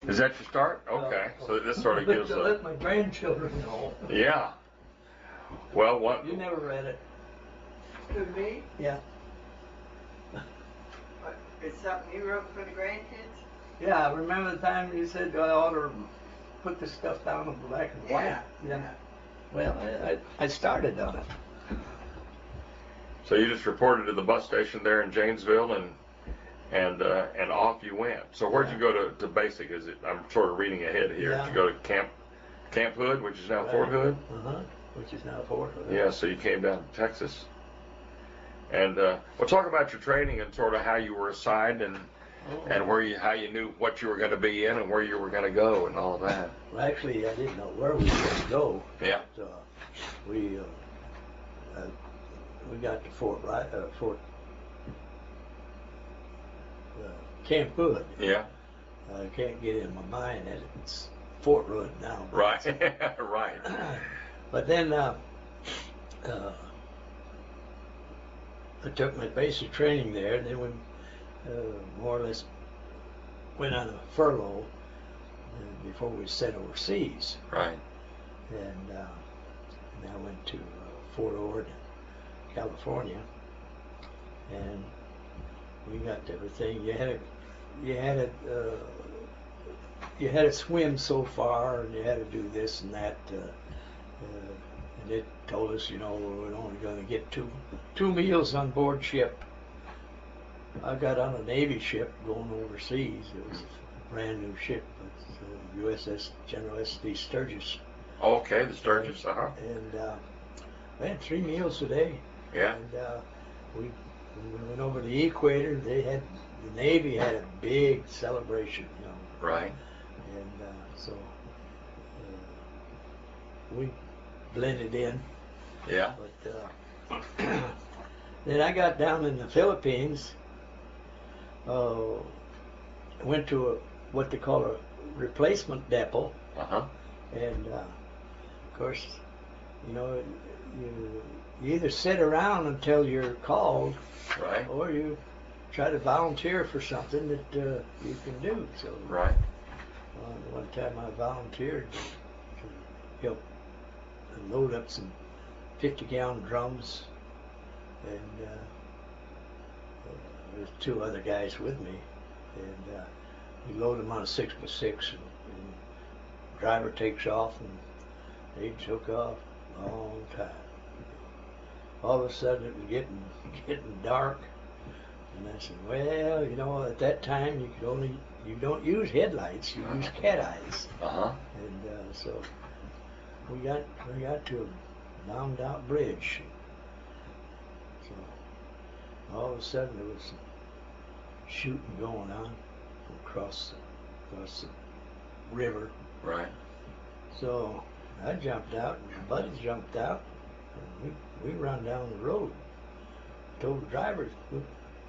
Is that your start? Okay, so this sort of gives to let my grandchildren know. Yeah. Well, what? You never read it. To me, Yeah. it's something you wrote for the grandkids? Yeah, I remember the time you said I ought to put this stuff down on black and white. Yeah. Well, I started on it. So you just reported to the bus station there in Janesville, and off you went. So where'd you go to basic? Is it? I'm sort of reading ahead here. Yeah. Did you go to Camp Hood, which is now Fort Hood? Which is now Fort Hood. Yeah. So you came down to Texas. And we'll talk about your training and sort of how you were assigned and how you knew what you were going to be in and where you were going to go and all of that. Well, actually, I didn't know where we were going to go. Yeah. So we got to Fort Camp Hood. Yeah. I can't get in my mind that it's Fort Hood now. Right. Right. But then I took my basic training there, and then we more or less went on a furlough before we sent overseas. Right. And I went to Fort Ord, California, and we got everything. You had to swim so far, and you had to do this and that. And it told us, we're only going to get two meals on board ship. I got on a Navy ship going overseas. It was a brand new ship. It's USS General S.D. Sturgis. Okay, the Sturgis, And we had 3 meals a day. Yeah. And when we went over the equator, the Navy had a big celebration, Right. And so we blended in. Yeah. But then I got down in the Philippines. Went to what they call a replacement depot. And of course, you either sit around until you're called, Right. or you try to volunteer for something that you can do. So Right. one time I volunteered to help load up some 50-gallon drums, and there's 2 other guys with me, and we load them on a 6x6, and the driver takes off, and they took off a long time. All of a sudden it was getting dark, and I said, well, at that time you don't use headlights, you use cat eyes. And so we got to a bombed out bridge. So all of a sudden there was some shooting going on across the river. Right. So I jumped out, and my buddy jumped out, and we run down the road. Told the driver,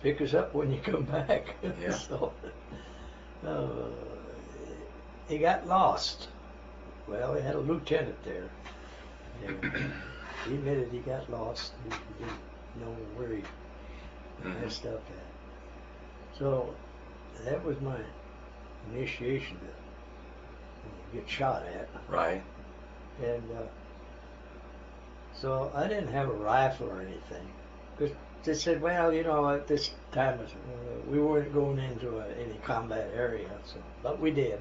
pick us up when you come back. Yeah. So he got lost. Well, we had a lieutenant there, and he admitted he got lost. He didn't know where he messed up at. So that was my initiation to get shot at. Right. And so I didn't have a rifle or anything, because they said, well, at this time we weren't going into any combat area, but we did.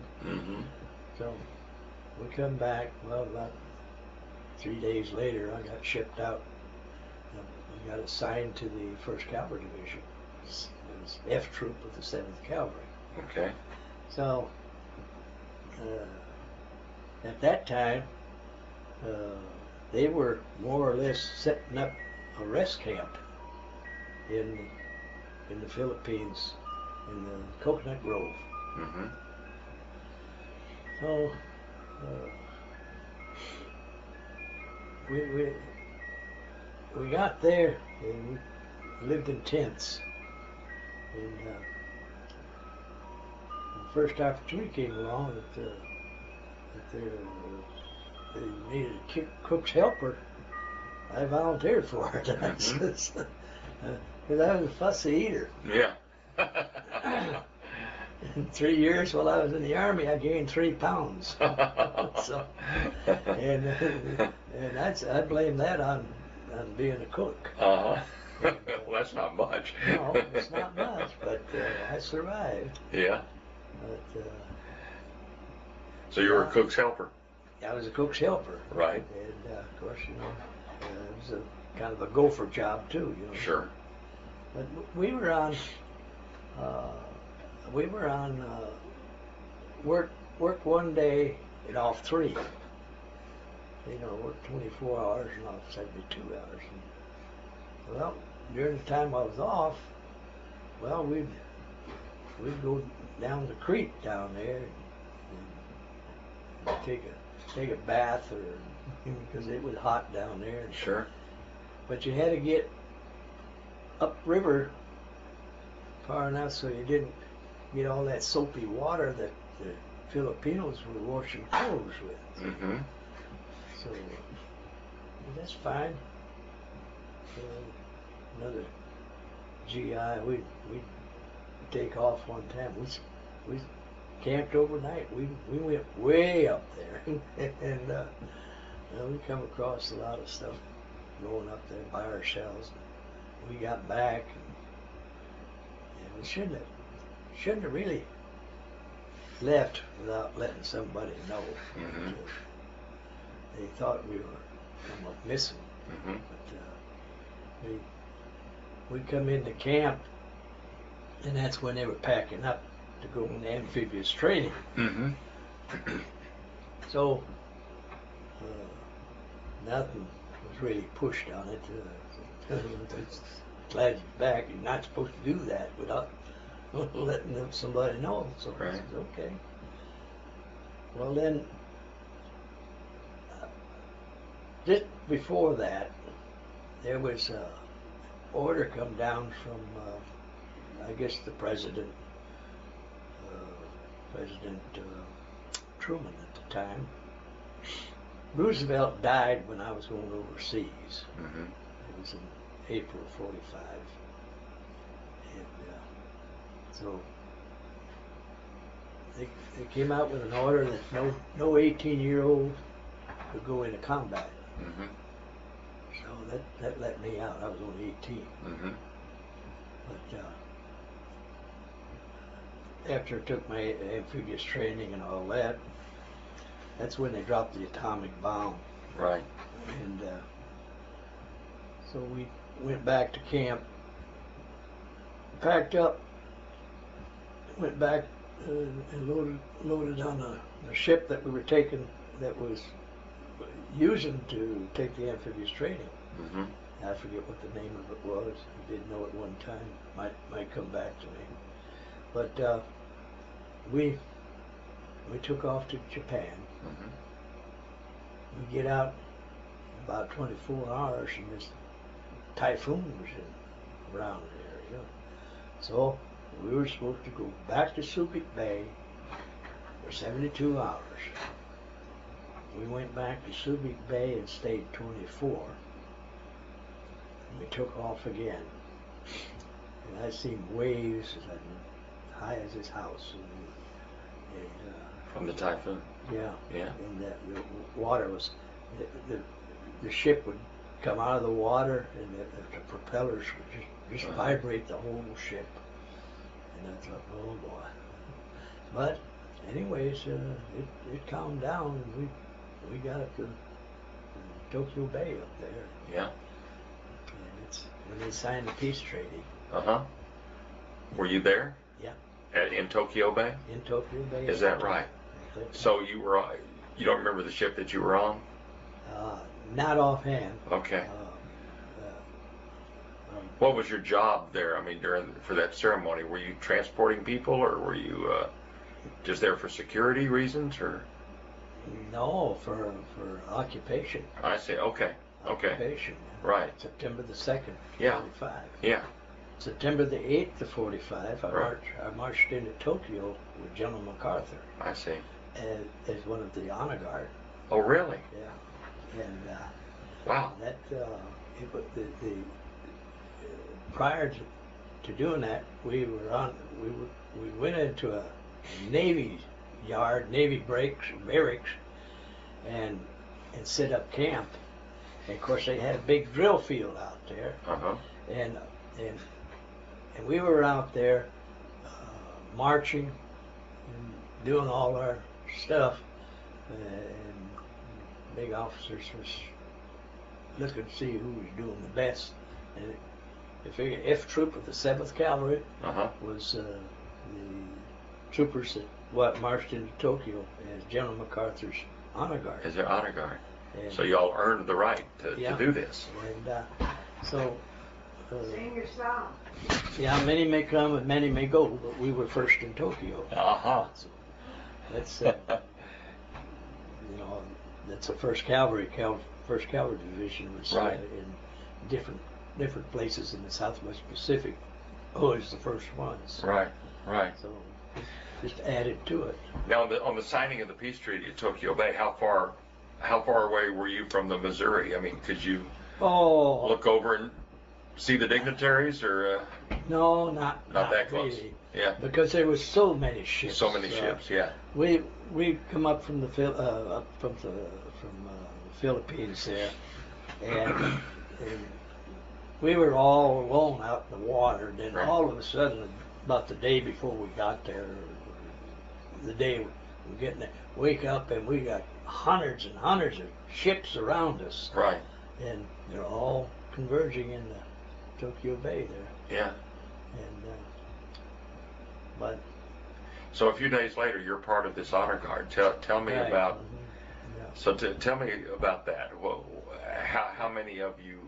So we come back. Well, about 3 days later, I got shipped out. I got assigned to the 1st Cavalry Division. It was F Troop of the 7th Cavalry. Okay. So at that time, they were more or less setting up a rest camp in the Philippines, in the Coconut Grove. So we got there, and we lived in tents. And the first opportunity came along that they needed a cook's helper. I volunteered for it. Because I was a fussy eater. Yeah. In 3 years while I was in the Army, I gained 3 pounds. So, and I blame that on being a cook. Uh-huh. Well, that's not much. No, it's not much, but I survived. Yeah. But So you were a cook's helper. I was a cook's helper. Right. And of course, you know, it was a kind of a gopher job too. You know. Sure. But we were on work one day and off 3. You know, work 24 hours and off 72 hours. And, well, during the time I was off, well, we'd go down the creek down there and take a bath or because it was hot down there. Sure. But you had to get upriver far enough so you didn't get all that soapy water that the Filipinos were washing clothes with. Mm-hmm. So that's fine. Another GI, we take off one time. We camped overnight. We went way up there, and we come across a lot of stuff going up there by ourselves. We got back, and we shouldn't have really left without letting somebody know. Mm-hmm. They thought we were somewhat missing, Mm-hmm. but we come into camp, and that's when they were packing up to go in amphibious training. Mm-hmm. So nothing was really pushed on it. Glad you're back. You're not supposed to do that without letting somebody know. So Right. I said, okay. Well then, just before that, there was a order come down from, I guess, the President Truman at the time. Roosevelt died when I was going overseas. Mm-hmm. It was in April of '45, and so they came out with an order that no 18-year-old could go into combat. Mm-hmm. So that let me out. I was only 18. Mm-hmm. But after I took my amphibious training and all that, that's when they dropped the atomic bomb. Right. And so we went back to camp, packed up, went back and loaded on the ship that we were taking, that was using to take the amphibious training. Mm-hmm. I forget what the name of it was. I did know at one time. Might come back to me. But we took off to Japan. Mm-hmm. We get out about 24 hours, and this typhoon was around the area. So we were supposed to go back to Subic Bay for 72 hours. We went back to Subic Bay and stayed 24. And we took off again. And I seen waves as high as this house. And From the typhoon. yeah. Yeah. And the water was, the ship would come out of the water, and the propellers would just Uh-huh. vibrate the whole ship. And I thought, oh boy. But anyways, it calmed down, and we got up to Tokyo Bay up there. Yeah. And it's when they signed the peace treaty. Uh-huh. Were you there? Yeah. In Tokyo Bay? In Tokyo Bay. Is that right? So you don't remember the ship that you were on? Not offhand. Okay. What was your job there? I mean, for that ceremony, were you transporting people, or were you just there for security reasons, or? No, for occupation. I see. Okay. Okay. Occupation. Right. September the 2nd, Yeah. 45. Yeah. September the 8th of 45, Right. I marched into Tokyo with General MacArthur I see. as one of the honor guard. Oh, really? Yeah. And Wow. that prior to doing that, we we went into a Navy yard, Navy barracks, and set up camp. And of course, they had a big drill field out there, and we were out there marching and doing all our stuff, and big officers was looking to see who was doing the best. And the F Troop of the 7th Cavalry was the troopers that marched into Tokyo as General MacArthur's honor guard. As their honor guard. And So y'all earned the right to do this. And so. Sing your song. Yeah, many may come and many may go, but we were first in Tokyo. So that's that's the First Cavalry. First Cavalry Division was in different places in the Southwest Pacific. Always the first ones. Right. So just added to it. Now, on the signing of the peace treaty at Tokyo Bay, how far away were you from the Missouri? I mean, could you look over and see the dignitaries, or no, not that close? Really. Yeah, because there was so many ships. Yeah. We come up from the Philippines there, and we were all alone out in the water. Then all of a sudden, about the day before we got there, the day we're getting there, wake up and we got hundreds and hundreds of ships around us. Right. And they're all converging in the Tokyo Bay there. Yeah. And but so a few days later, you're part of this honor guard. Tell me about. So tell me about that. Well, how many of you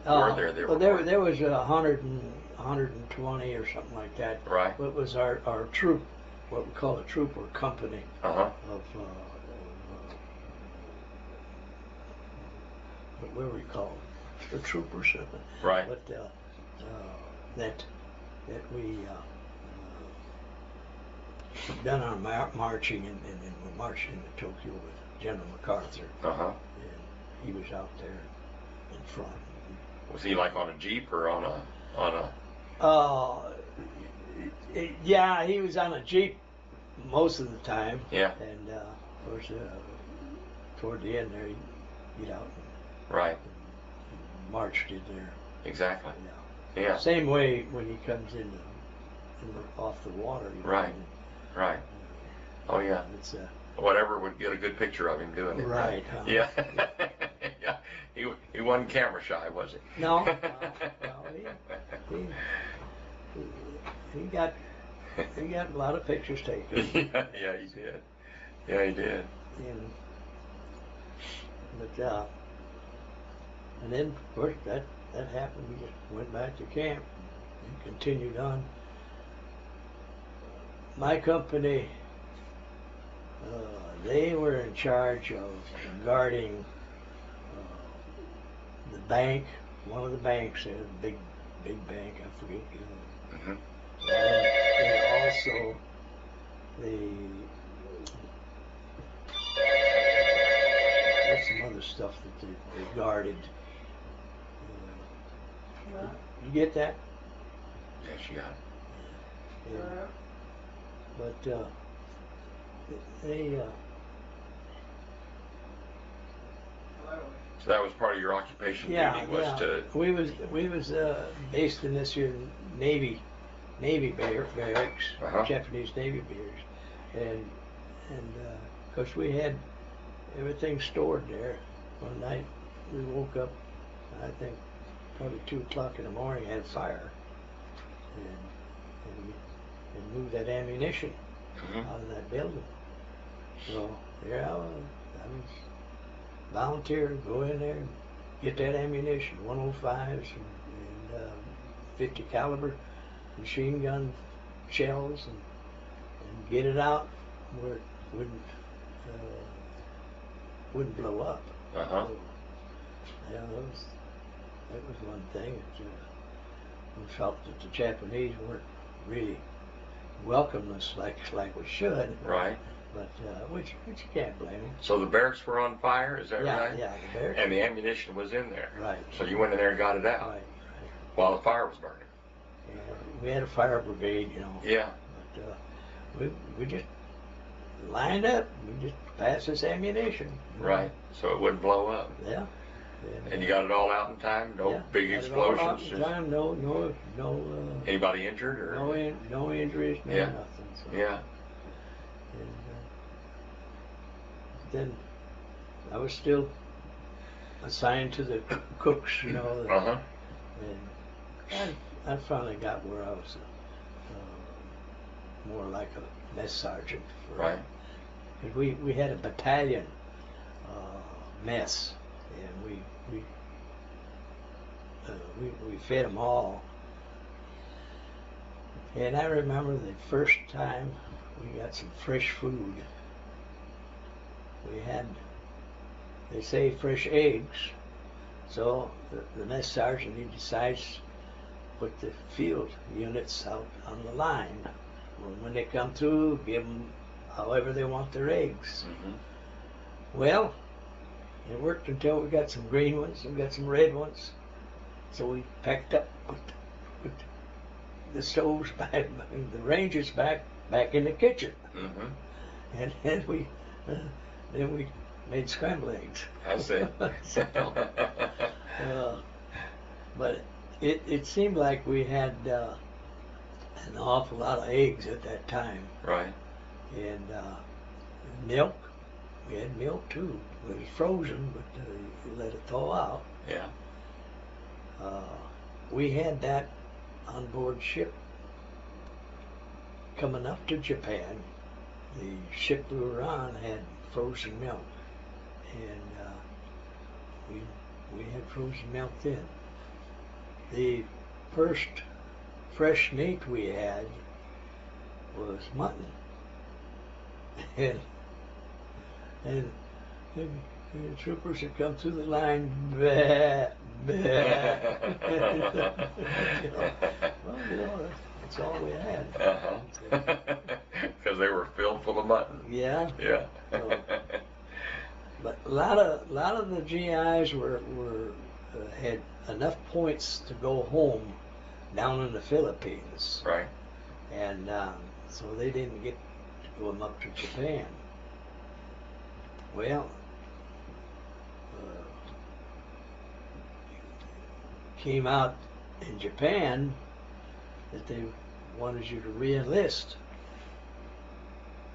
were there? Well, there was 120 or something like that. Right. It was our troop, what we call a troop or company of what were we called? The troopers. Right. But that we done our marching and we're marching into Tokyo with General MacArthur. And he was out there in front. Was he like on a Jeep or on a? Yeah, he was on a Jeep most of the time. Yeah. And of course, toward the end there, he'd get out. Right. Marched in there. Exactly. Yeah. Same way when he comes in off the water. Right. Oh yeah. It's whatever would get a good picture of him doing it. Right. Yeah. Yeah. He wasn't camera shy, was he? No. He got a lot of pictures taken. Yeah, he did. Yeah, he did. And then, of course, that happened. We just went back to camp and continued on. My company, they were in charge of guarding the bank, one of the banks there, the big bank, I forget. And also there's some other stuff that they guarded. You get that? Yes, you got it. But they. So that was part of your occupation duty, was to. We was based in this here Navy barracks, Japanese Navy barracks, and of course we had everything stored there. One night we woke up, I think probably 2 o'clock in the morning, had a fire, and moved that ammunition out of that building. So there I was volunteer to go in there and get that ammunition, 105s and 50 caliber machine gun shells, and get it out where it wouldn't blow up. So, yeah, that was one thing. We felt that the Japanese weren't really welcoming us like we should. Right. But which you can't blame them. So the barracks were on fire, is that right? Yeah, the barracks. And the ammunition was in there. Right. So you went in there and got it out. Right. While the fire was burning. Yeah, we had a fire brigade, Yeah. we just lined up. We just passed this ammunition. Right. So it wouldn't blow up. Yeah. And you got it all out in time? No yeah, big got it all out explosions? in time. No. Anybody injured? Or? No injuries. No Yeah. nothing. So. Yeah. And then I was still assigned to the cooks, you know. Uh-huh. And I finally got where I was more like a mess sergeant. Right. Because we had a battalion mess, and we fed them all. And I remember the first time we got some fresh food. We had, they say, fresh eggs. So the mess sergeant, he decides to put the field units out on the line. When they come through, give them however they want their eggs. Mm-hmm. Well, it worked until we got some green ones and got some red ones. So we packed up, put the stoves back, the ranges back in the kitchen. Mm-hmm. And then we made scrambled eggs. I see. But it seemed like we had an awful lot of eggs at that time. Right. And milk. We had milk too. It was frozen, but you let it thaw out. Yeah. We had that on board ship coming up to Japan. The ship we were on had frozen milk, and we had frozen milk then. The first fresh meat we had was mutton, and the troopers had come through the line, bah, bah. Well, that's all we had. Because they were filled full of mutton. Yeah. Yeah. But a lot of the GIs had enough points to go home down in the Philippines. Right. And so they didn't get to go up to Japan. Well, came out in Japan that they wanted you to re-enlist.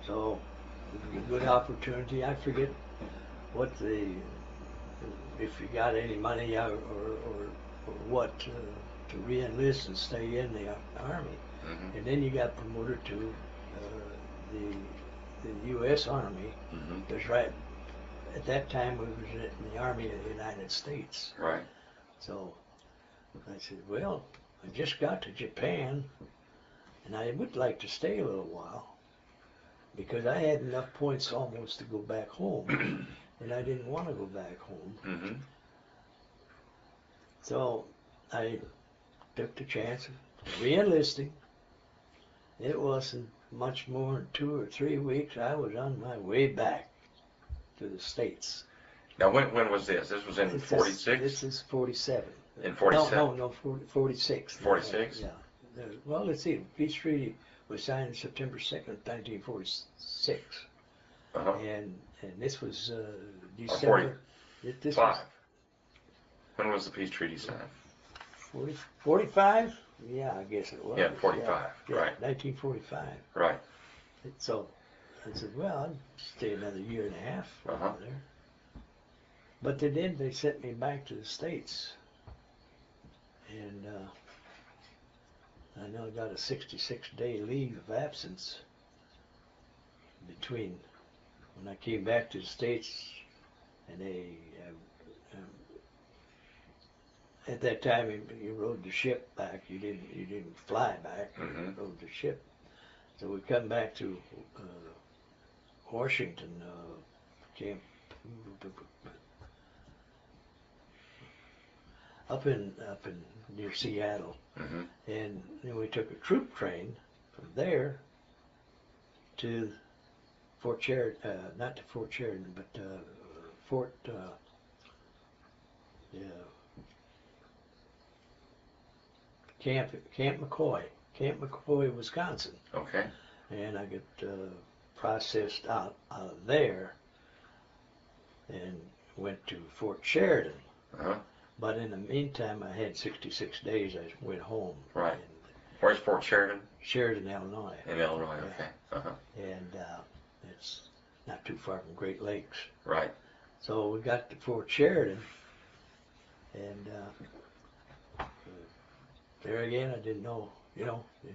So it was a good opportunity. I forget what if you got any money or what to re-enlist and stay in the Army. Mm-hmm. And then you got promoted to the U.S. Army. Mm-hmm. Because right at that time we was in the Army of the United States. Right. So I said, well, I just got to Japan, and I would like to stay a little while because I had enough points almost to go back home, and I didn't want to go back home. Mm-hmm. So I took the chance of re-enlisting. It wasn't much more than 2 or 3 weeks. I was on my way back to the States. Now, when was this? This was in 46? This is 47. In 47? No, 46. 46? Yeah. Well, let's see. The peace treaty was signed on September 2nd, 1946. Uh-huh. And this was December. 45. When was the peace treaty signed? 45? Yeah, I guess it was. Yeah, 45. Yeah, Right. 1945. Right. So I said, well, I'd stay another year and a half Uh-huh. over there. But they sent me back to the States. And I now got a 66-day leave of absence between when I came back to the States and they, at that time you rode the ship back. You didn't fly back. Mm-hmm. You rode the ship. So we come back to Washington, camp up in near Seattle. Mm-hmm. And then we took a troop train from there to Fort Sheridan, not to Fort Sheridan, but Fort, Camp McCoy, Wisconsin. Okay. and I got processed out of there and went to Fort Sheridan. Uh-huh. But in the meantime, I had 66 days. I went home. Right. And Where's Fort Sheridan? Sheridan, Illinois. In Illinois, Yeah. okay. Uh-huh. And it's not too far from Great Lakes. Right. So we got to Fort Sheridan, and there again, I didn't know, you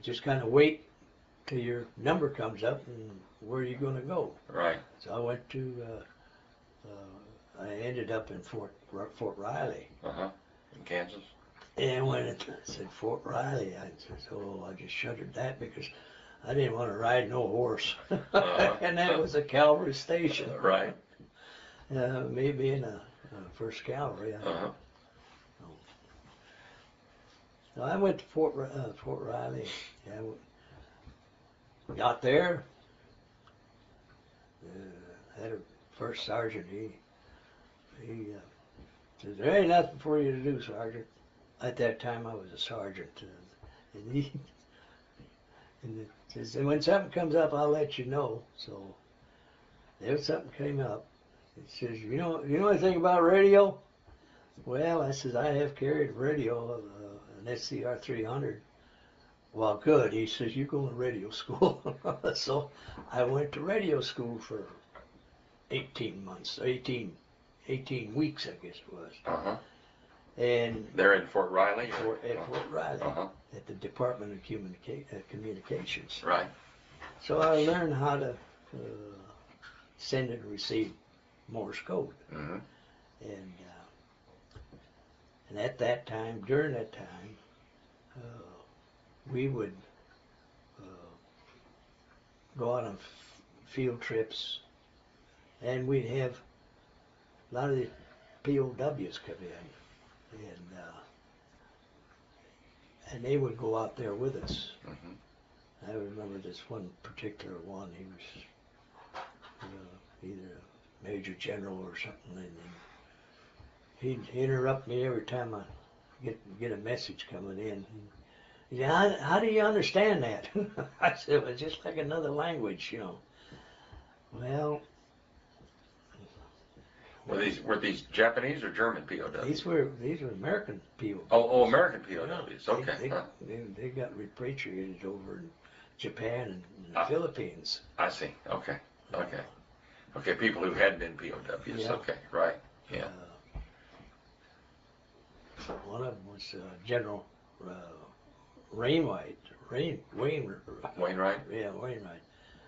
just kind of wait till your number comes up and where you going to go. Right. So I went to, I ended up in Fort Riley. Uh-huh. In Kansas? And when it said Fort Riley, I said, oh, I just shuddered that because I didn't want to ride no horse. And that was a cavalry station. Right. Me being a first cavalry. Uh-huh. So I went to Fort Riley. Yeah, got there. Had a first sergeant. He said, "There ain't nothing for you to do, Sergeant." At that time, I was a sergeant, and he says, "When something comes up, I'll let you know." So there something came up. He says, "You know anything about radio?" Well, I says, "I have carried radio, an SCR 300. Well, good. He says, "You go to radio school." So I went to radio school for 18 months, 18 weeks, I guess it was. Uh-huh. And They're in Fort Riley? at Fort Riley, Uh-huh. at the Department of Communications. Right. So I learned how to send and receive Morse code. Mm-hmm. And at that time, during that time, we would go out on field trips, and we'd have a lot of the POWs come in, and they would go out there with us. Mm-hmm. I remember this one particular one. He was either a major general or something, and he'd interrupt me every time I get a message coming in. He said, how do you understand that? I said, well, it's just like another language, Well, Were these Japanese or German POWs? these were American POWs. Oh, American POWs. Okay. They got repatriated over in Japan and the Philippines. I see. Okay. Okay. Okay. People who had been POWs. Yeah. Okay. Right. Yeah. One of them was General Wainwright. Wainwright. Yeah, Wainwright.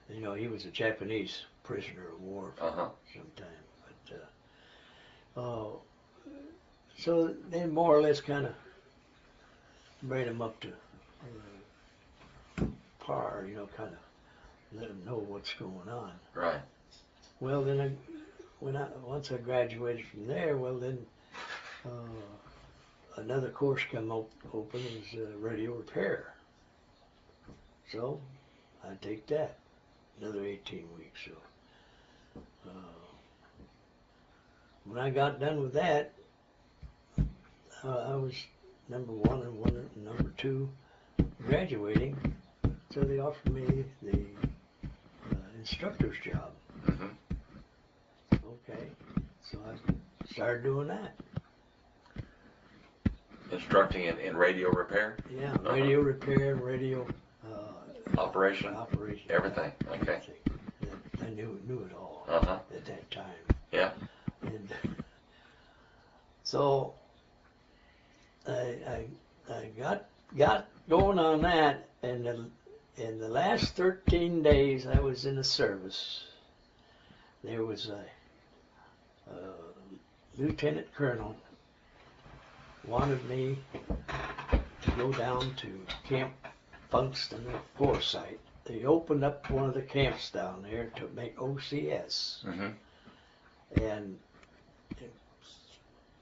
He was a Japanese prisoner of war for Uh-huh. some time. But so they more or less kind of bring them up to par, kind of let them know what's going on. Right. Well, then once I graduated from there, then another course come open is radio repair. So I take that, another 18 weeks. So when I got done with that, I was number one and number two graduating. So they offered me the instructor's job. Mm-hmm. Okay, so I started doing that. Instructing in radio repair? Yeah, radio repair, radio Operation? Everything. Okay. Everything. I knew it all Uh-huh. at that time. Yeah. And so I got going on that, and in the last 13 days I was in the service, there was a lieutenant colonel wanted me to go down to Camp Funkston at Forsyth. They opened up one of the camps down there to make OCS. Mm-hmm. And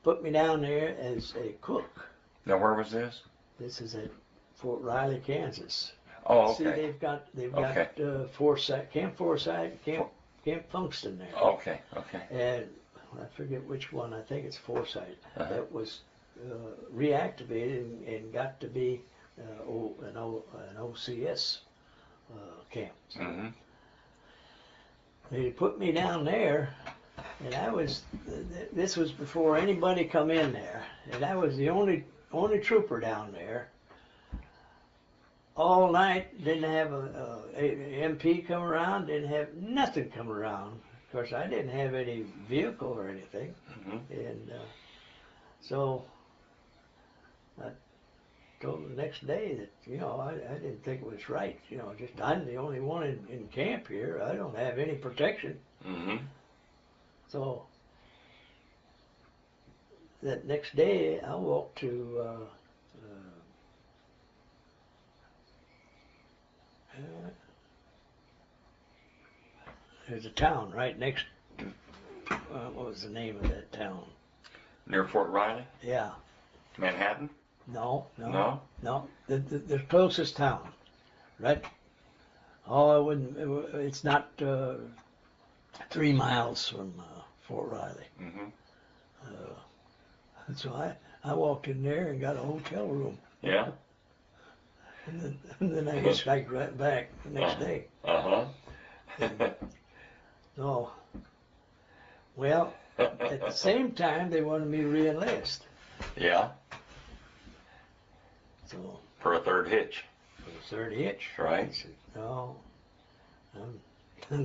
put me down there as a cook. Now, where was this? This is at Fort Riley, Kansas. Oh, okay. See, they've got Okay. Forsyth, Camp Funkston there. Okay. Okay. And I forget which one. I think it's Forsyth. Uh-huh. That was reactivated and got to be an OCS camp. So Mm-hmm. they put me down there, and I was. This was before anybody come in there, and I was the only trooper down there. All night, didn't have a MP come around, didn't have nothing come around. Of course, I didn't have any vehicle or anything, Mm-hmm. and so I told them the next day that, you know, I didn't think it was right. You know, just I'm the only one in camp here. I don't have any protection. Mm-hmm. So that next day, I walked to there's a town right next to, what was the name of that town? Near Fort Riley? Yeah. Manhattan? No. No? The closest town, right? Oh, I wouldn't. It's not 3 miles from Fort Riley. Mm-hmm. So I walked in there and got a hotel room, Yeah? and then I just hiked right back the next day. Uh-huh. So, well, at the same time, they wanted me to re-enlist. Yeah, So, for a third hitch, for the third hitch, right? I said, no, I'm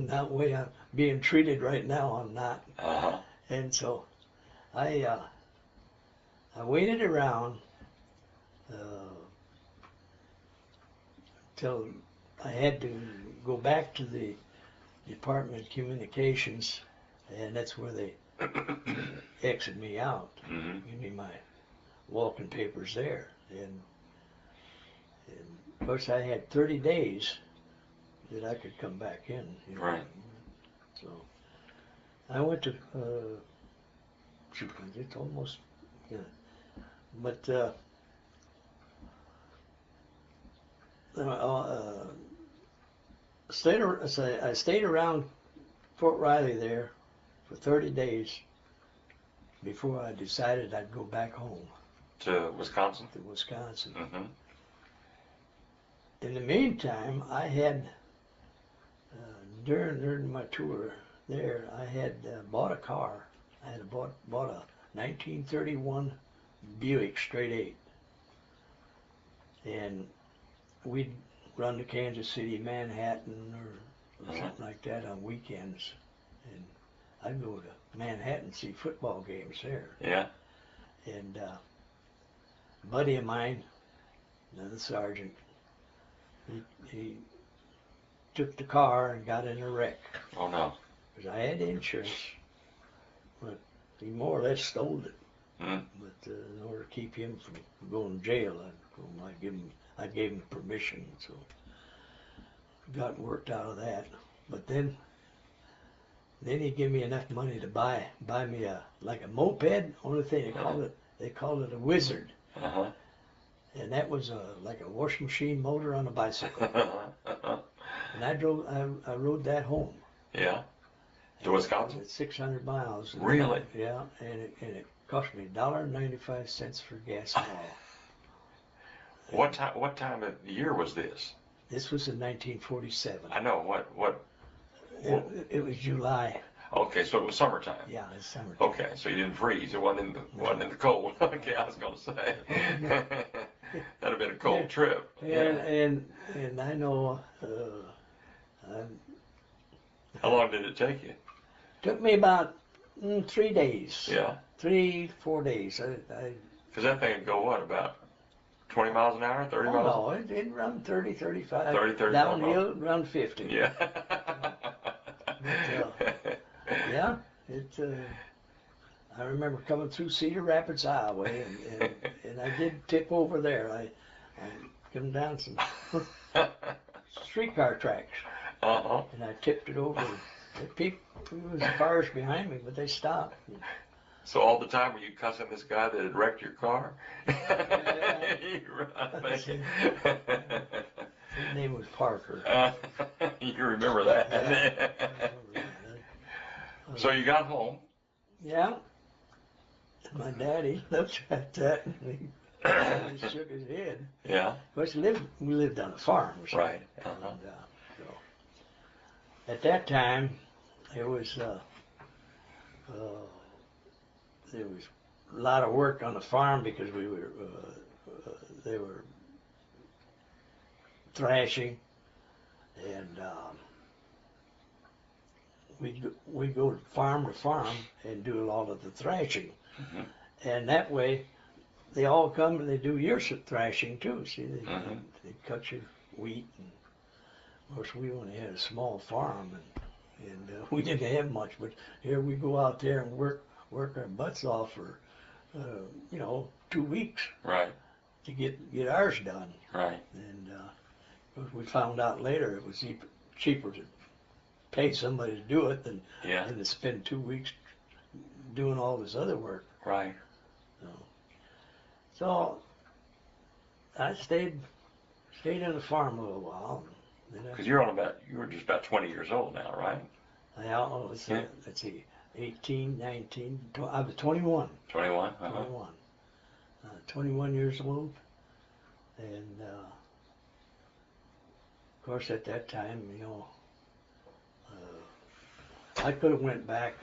not the way I'm being treated right now. I'm not. Uh-huh. And so, I waited around till I had to go back to the Department of Communications, and that's where they exited me out. Mm-hmm. Give me my walking papers there, and of course I had 30 days that I could come back in. You know. Right. So I went to it's almost, yeah, but I stayed around Fort Riley there for 30 days before I decided I'd go back home To Wisconsin? to Wisconsin. Mm-hmm. In the meantime, I had, during my tour there, I had bought a car. I had bought a 1931 Buick Straight 8. And we'd run to Kansas City, Manhattan, or something like that on weekends. And I'd go to Manhattan, see football games there. Yeah. And a buddy of mine, another sergeant, he took the car and got in a wreck. Oh, no. Because I had insurance, but he more or less stole it. Mm. But in order to keep him from going to jail, I gave him permission, so got worked out of that. But then he gave me enough money to buy me a moped. Only thing they called it a Wizard, Uh-huh. and that was like a washing machine motor on a bicycle. And I rode that home. Yeah. To Wisconsin? It's 600 miles. Really? Yeah, and it cost me $1.95 for gas and all. What time of the year was this? This was in 1947. I know. What? It was July. Okay, so it was summertime. Yeah, it's summertime. Okay, so you didn't freeze. It wasn't in the cold. Okay, I was gonna say. That'd have been a cold trip. And I know. How long did it take you? Took me about 3 days. Yeah. 3-4 days. Because that thing would go what, about 20 miles an hour, 30 miles? No, it'd run 30, 35. 30, 35 Downhill, it'd run 50. Yeah. Yeah, I remember coming through Cedar Rapids Highway, and I did tip over there. I come down some streetcar tracks, Uh-huh. and I tipped it over. There was cars behind me, but they stopped. So all the time were you cussing this guy that had wrecked your car? His name was Parker. You remember that? So you got home. Yeah. My daddy looked at that and he shook his head. Yeah. Of course, we lived on a farm. So, Right. Uh-huh. And, at that time, there was a lot of work on the farm because they were thrashing, and we'd go farm to farm and do a lot of the thrashing, and that way they all come and they do your thrashing too. See, they cut your wheat, and of course we only had a small farm, and we didn't have much, but here we go out there and work our butts off for 2 weeks, Right. to get ours done. Right. And we found out later it was cheaper to pay somebody to do it than to spend 2 weeks doing all this other work. Right. So I stayed on the farm a little while. Because you were just about 20 years old now, right? Let's see, 18, 19, I was 21. 21? 21. 21 years old. And of course at that time, I could have went back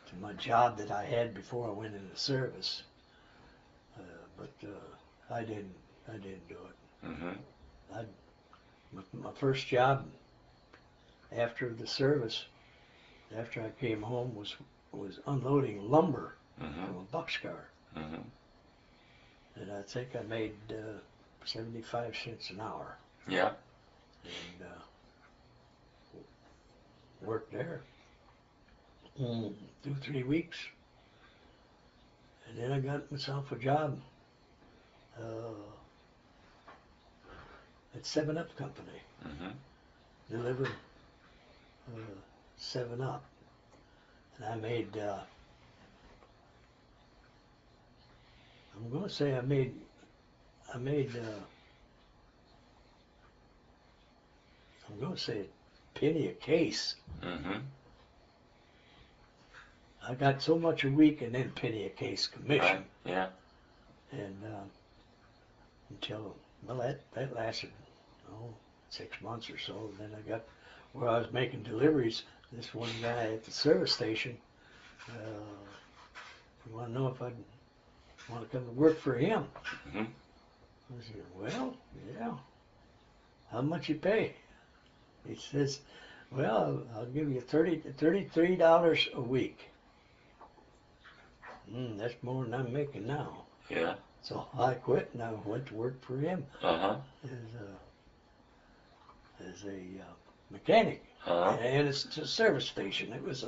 to my job that I had before I went into service, but I didn't do it. My first job after the service, after I came home, was unloading lumber from a boxcar, and I think I made 75 cents an hour. Yeah. And worked there 2-3 weeks, and then I got myself a job at 7-Up Company, delivered 7-Up, and I made I'm going to say I made I'm going to say a penny a case. I got so much a week and then penny a case commission. Right. Yeah. And until, well, that lasted 6 months or so. Then I got where I was making deliveries. This one guy at the service station, you want to know if I'd want to come to work for him? I said, well, yeah. How much you pay? He says, well, I'll give you $33 a week. That's more than I'm making now. Yeah. So I quit and I went to work for him as a mechanic. And it's a service station. It was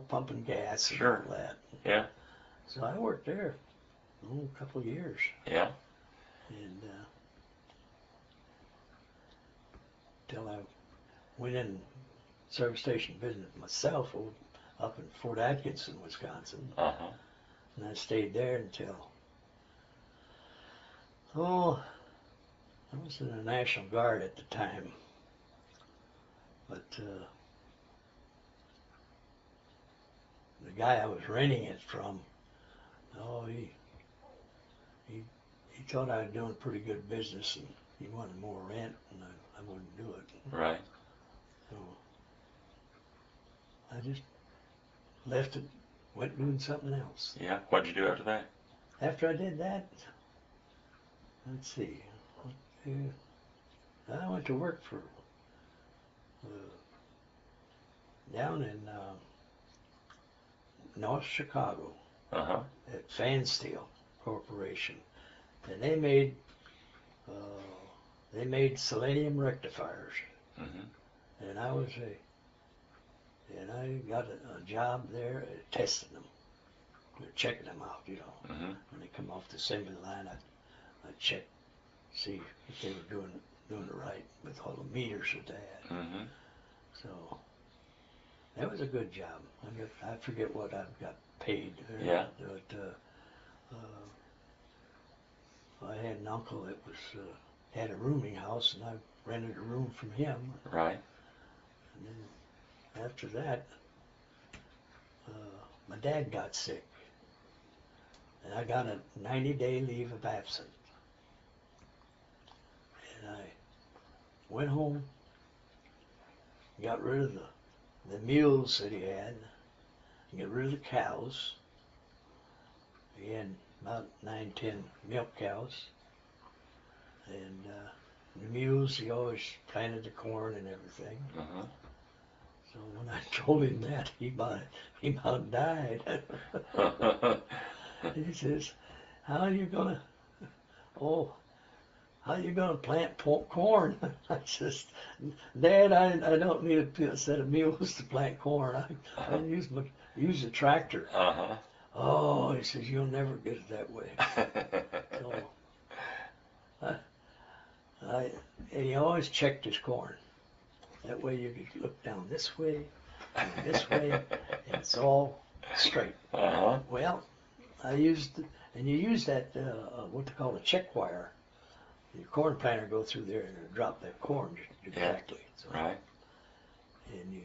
pumping gas and all that. Yeah. So I worked there a couple of years. Yeah. And till I went in service station business myself up in Fort Atkinson, Wisconsin. And I stayed there until, I was in the National Guard at the time. But the guy I was renting it from, he thought I was doing pretty good business, and he wanted more rent, and I wouldn't do it. Right. So I just left it, went doing something else. Yeah. What'd you do after that? After I did that, let's see, I went to work for down in North Chicago at Fan Steel Corporation, and they made selenium rectifiers, and I got a job there testing them, checking them out, when they come off the assembly line. I check, see if they were doing it right with all the meters that they had. So that was a good job. I forget what I got paid. But I had an uncle that had a rooming house, and I rented a room from him. Right. And then after that, my dad got sick, and I got a 90-day leave of absence. And I went home got rid of the mules that he had, got rid of the cows. He had about 9, 10 milk cows. And the mules, he always planted the corn and everything. Uh-huh. So when I told him that, he about died. He says, how are you gonna plant corn? I says, Dad, I don't need a set of mules to plant corn. I use a tractor. Uh-huh. Oh, he says, you'll never get it that way. So, and he always checked his corn. That way you could look down this way and this way, and it's all straight. Uh-huh. Well, you use that, what they call a check wire. Your corn planter go through there and drop that corn just exactly. So, Right. and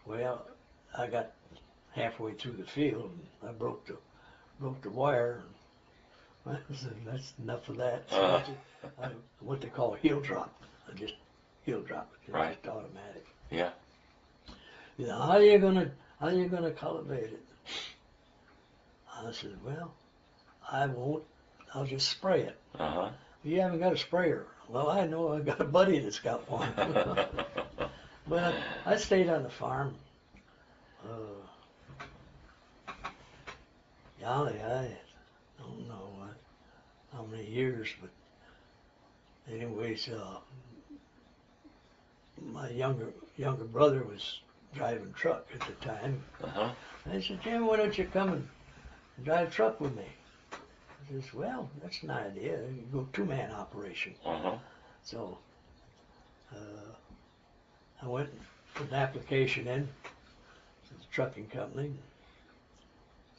well, I got halfway through the field and I broke the wire. And I said, that's enough of that. So what they call a heel drop. I just heel drop it. It's Right. just automatic. Yeah. You know, how are you gonna cultivate it? I said, well, I won't. I'll just spray it. Uh-huh. You haven't got a sprayer. Well, I know. I got a buddy that's got one. But I stayed on the farm. Golly, I don't know how many years, but anyways, my younger brother was driving truck at the time. Uh-huh. I said, Jim, why don't you come and drive truck with me? He says, well, that's an idea. You go 2-man operation. Uh-huh. So I went and put an application in to the trucking company.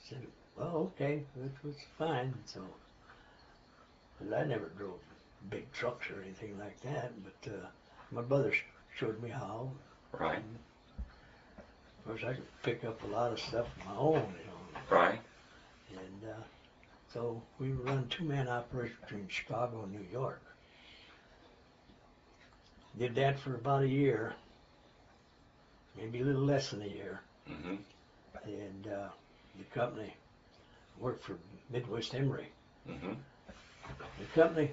Said, well, okay, that was fine. So, but I never drove big trucks or anything like that. But my brother showed me how. Right. Of course, I could pick up a lot of stuff on my own, you know. Right. And so we would run 2-man operation between Chicago and New York. Did that for about a year, maybe a little less than a year. Mm-hmm. And the company worked for Midwest Emery. Mm-hmm. The company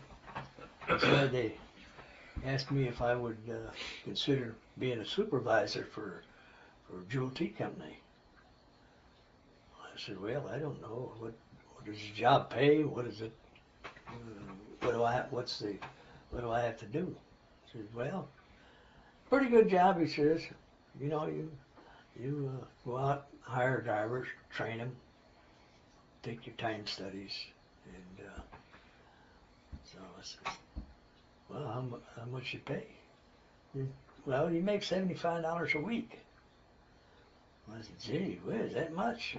said they asked me if I would consider being a supervisor for Jewel Tea Company. I said, well, I don't know. What does the job pay? What is it? What do I have to do? I said, well, pretty good job, he says. You know, you go out, hire drivers, train them, take your time studies, and so I said, well, how much you pay? Well, you make $75 a week. I said, gee whiz, that much?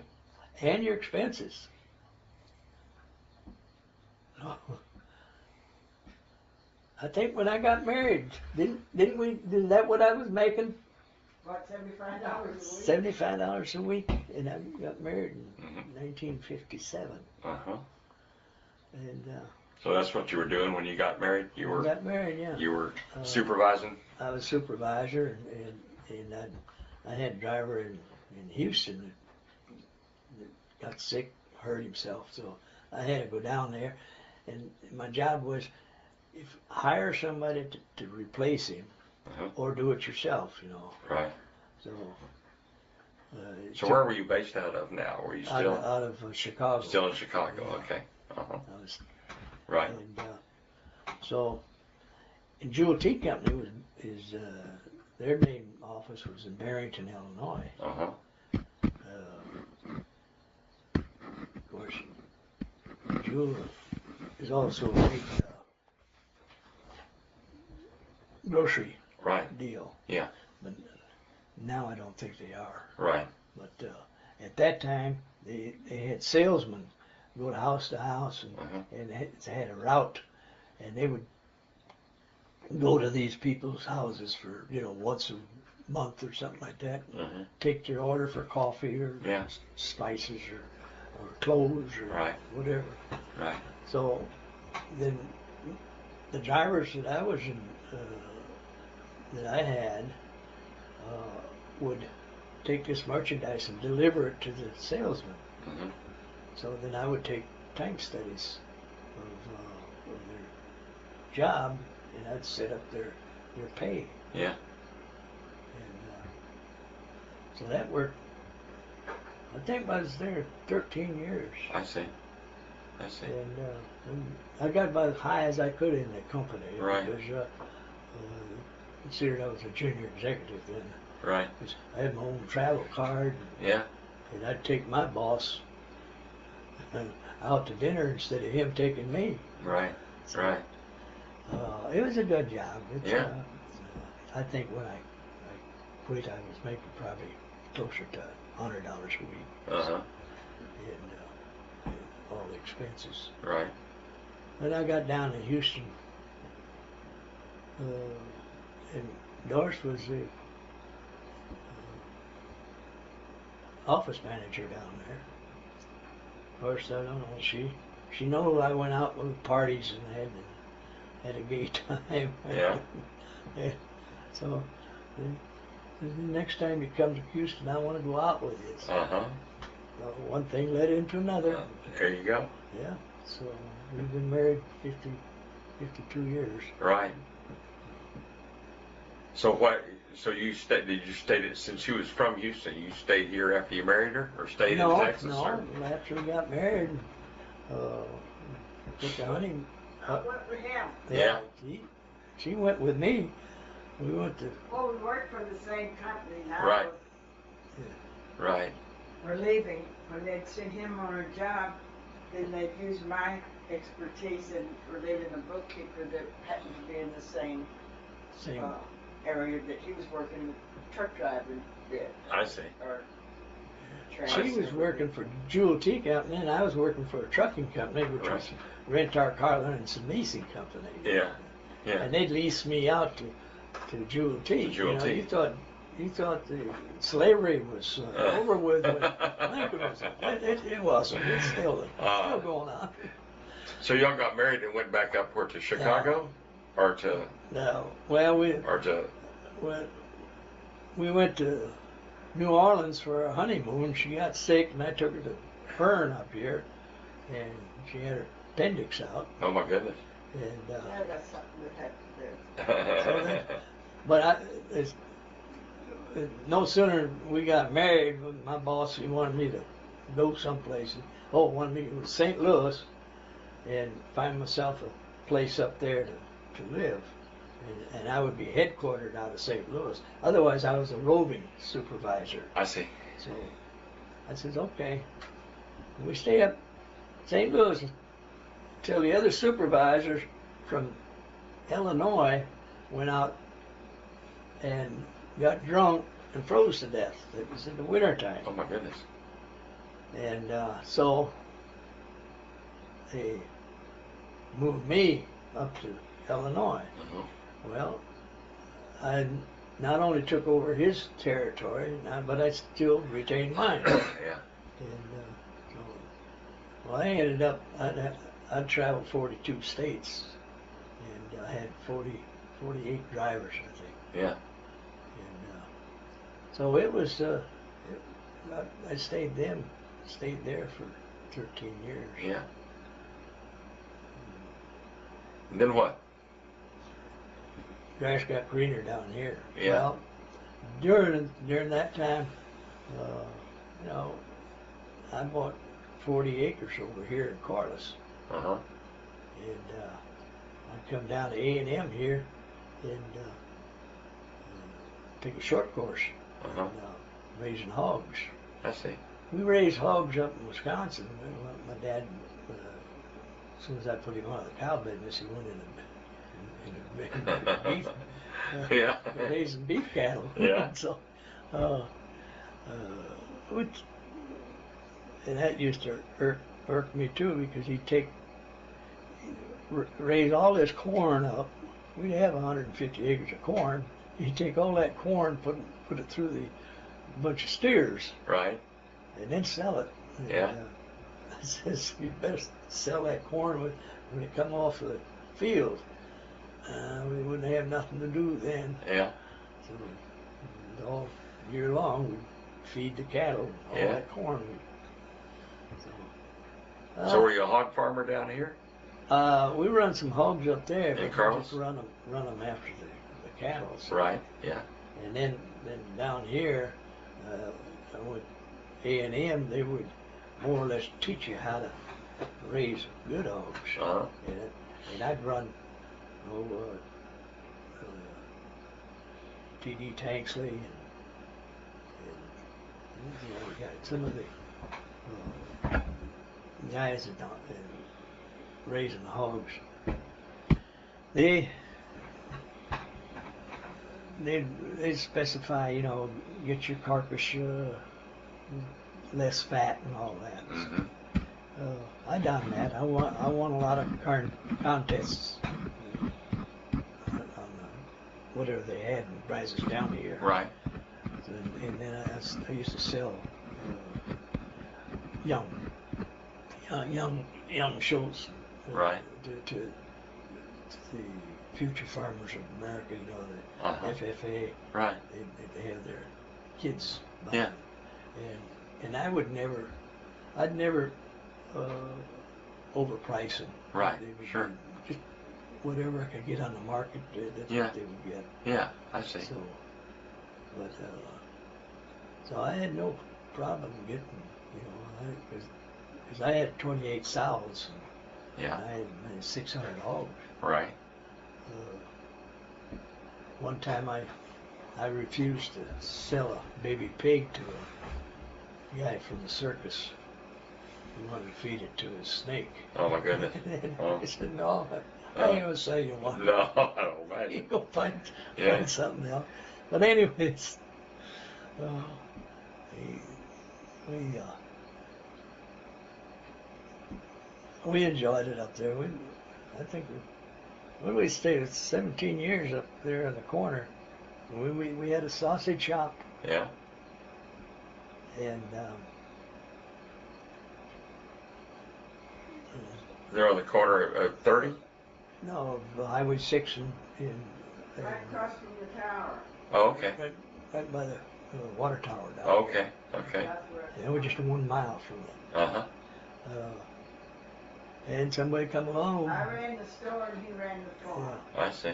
And your expenses. I think when I got married, isn't that what I was making? What, $75 a week? $75 a week, and I got married in 1957. Uh-huh. And So that's what you were doing when you got married? got married, yeah. You were supervising? I was supervisor, and I had a driver in Houston that got sick, hurt himself, so I had to go down there, and my job was hire somebody to replace him, Uh-huh. or do it yourself, you know. Right. So. So where were you based out of now? Were you still out of Chicago? Still in Chicago? Yeah. Okay. Uh-huh. I was, Right. and so, and Jewel Tea Company their main office was in Barrington, Illinois. Uh-huh. Of course, Jewel is also a big grocery Right. deal. Yeah. But now I don't think they are. Right. But at that time, they had salesmen go to house and, Uh-huh. and they had a route, and they would go to these people's houses for, once a month or something like that, Uh-huh. take their order for coffee or Yeah. spices or clothes or Right. whatever. Right. So then the drivers that I was in, that I had, would take this merchandise and deliver it to the salesman. Mm-hmm. So then I would take tank studies of their job, and I'd set up their pay. Yeah. And so that worked. I think I was there 13 years. I see. And I got about as high as I could in that company. Right. Because considered I was a junior executive then. Right. I had my own travel card. Yeah. And I'd take my boss out to dinner instead of him taking me. Right. Right. It was a good job. Yeah. I think when I quit, I was making probably closer to $100 a week. Uh-huh. And all the expenses. Right. When I got down to Houston, and Doris was the office manager down there. Of course, I don't know. She knew I went out with parties and had a gay time. Yeah. Yeah. So the next time you come to Houston, I want to go out with you. So, Uh-huh. one thing led into another. There you go. Yeah. So we've been married 52 years. Right. So what? So you stayed? Did you stay? Since she was from Houston, you stayed here after you married her, or stayed in Texas? No. Or? After we got married, took the honeymoon. I went with him. Yeah. She went with me. We went to. Well, we work for the same company now. Right. Right. We're leaving. When they'd send him on a job, then they'd use my expertise in relieving a bookkeeper that happened to be in the same area that he was working, truck driving bit. I see. Or She was working for Jewel Tea Company, and I was working for a trucking company, which was Rentar Car Loans and Leasing Company. Yeah. Yeah. And they'd lease me out to Jewel Tea. Tea. You thought the slavery was over with when Lincoln was. It wasn't. It's still going on. So y'all got married and went back up where to Chicago, or to? No. Well, we went to New Orleans for a honeymoon. She got sick, and I took her to Fern up here, and she had her appendix out. Oh my goodness. And yeah, that's something that happened there. But no sooner we got married, my boss, he wanted me to go someplace. Wanted me to go to St. Louis and find myself a place up there to live. And I would be headquartered out of St. Louis. Otherwise, I was a roving supervisor. I see. So I said, okay. And we stayed up St. Louis until the other supervisors from Illinois went out and got drunk and froze to death. It was in the wintertime. Oh my goodness. And so they moved me up to Illinois. Uh-huh. Well, I not only took over his territory, but I still retained mine. Yeah. And I ended up, I'd traveled 42 states, and I had 48 drivers, I think. Yeah. And so it was, I stayed there for 13 years. Yeah. And then what? Grass got greener down here. Yeah. Well, during that time, I bought 40 acres over here in Corliss. Uh-huh. And I'd come down to A&M here and take a short course on raising hogs. I see. We raised hogs up in Wisconsin. My dad, as soon as I put him out of the cow business, he went into beef. Raising beef cattle. Yeah. So, and that used to irk me too, because he'd raise all this corn up. We'd have 150 acres of corn. He'd take all that corn, put it through the bunch of steers. Right. And then sell it. And, Yeah. I says, you better sell that corn when it come off the field. We wouldn't have nothing to do then. Yeah. So all year long. We'd feed the cattle, all Yeah. that corn. So were you a hog farmer down here? We run some hogs up there, In but we Carlos? just run them after the cattle. So. Right, yeah. And then down here, with A&M, they would more or less teach you how to raise good hogs. Uh-huh. And I'd run, T.D. Tanksley and we got some of the guys that raising the hogs. They specify, get your carcass less fat and all that. Mm-hmm. I done that. I won a lot of contests on whatever they had in Brazos down here. Right. And then I used to sell young shows Right. to the future farmers of America. The Uh-huh. FFA. Right. They have their kids. Yeah. And I'd never overprice them. Right, They would sure. be just whatever I could get on the market, that's Yeah. what they would get. Yeah, I see. So, but so I had no problem getting, because I had 28 sows. Yeah. And I had 600 hogs. Right. One time I refused to sell a baby pig to a guy from the circus. He wanted to feed it to his snake. Oh my goodness. Oh. I said, no, I ain't gonna sell you one. No, I don't You imagine. go find Yeah. something else. But anyways, we enjoyed it up there. I think we stayed 17 years up there in the corner. We had a sausage shop, Yeah. and They're on the corner of 30? no, Highway 6 and Right across from the tower. Oh, okay. right by the water tower down there. Okay, okay. That's where Yeah, we're just 1 mile from it. Uh-huh. And somebody come along. I ran the store and he ran the farm. I see.